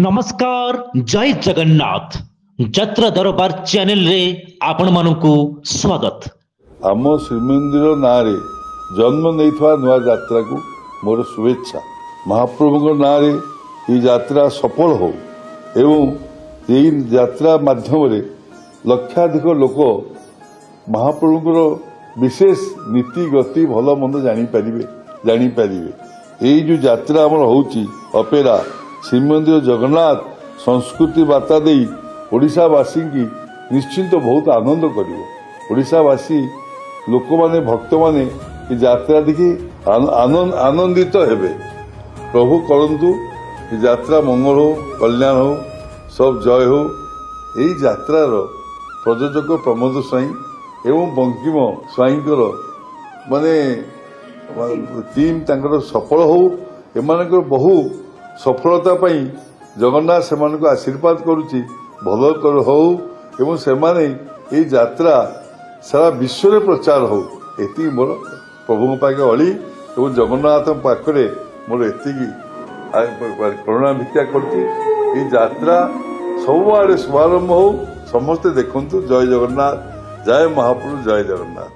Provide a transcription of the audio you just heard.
नमस्कार जय जगन्नाथ जत्रा दरबार चैनल रे आपण मानकु स्वागत। आम श्रीमंदिर ना जन्म नहीं नुआ यात्रा को मोर शुभेच्छा। महाप्रभु ना यात्रा सफल हो एवं यही यात्रा माध्यम लक्षाधिक लोक महाप्रभुर विशेष नीति गति भल मंद जापारे। यही जो यात्रा आम होची अपेरा श्रीमंदिर जगन्नाथ संस्कृति वार्ता दे ओडिशावासी की निश्चिंत बहुत आनंद करिवो। ओडिशावासी लोक माने भक्त माने यात्रा देखि आनंदित हेबे। प्रभु करंतु यात्रा मंगल हो कल्याण हो सब जय हो। यही यात्रार प्रयोजक प्रमोद स्वाई एवं बंकिम स्वाईंकर माने टीम तांकर सफल हो एमानकर बहु सफलता पाई जगन्नाथ से आशीर्वाद करुच्ची भल हो एवं से माने यात्रा सारा विश्व में प्रचार हो। एति मोर प्रभु पाखे अली एवं जगन्नाथ पाखरे मोर एति करुणा भिक्षा कर यात्रा सबुआड़े शुभारंभ हो। समस्ते देखु जय जगन्नाथ जय महाप्रभु जय जगन्नाथ।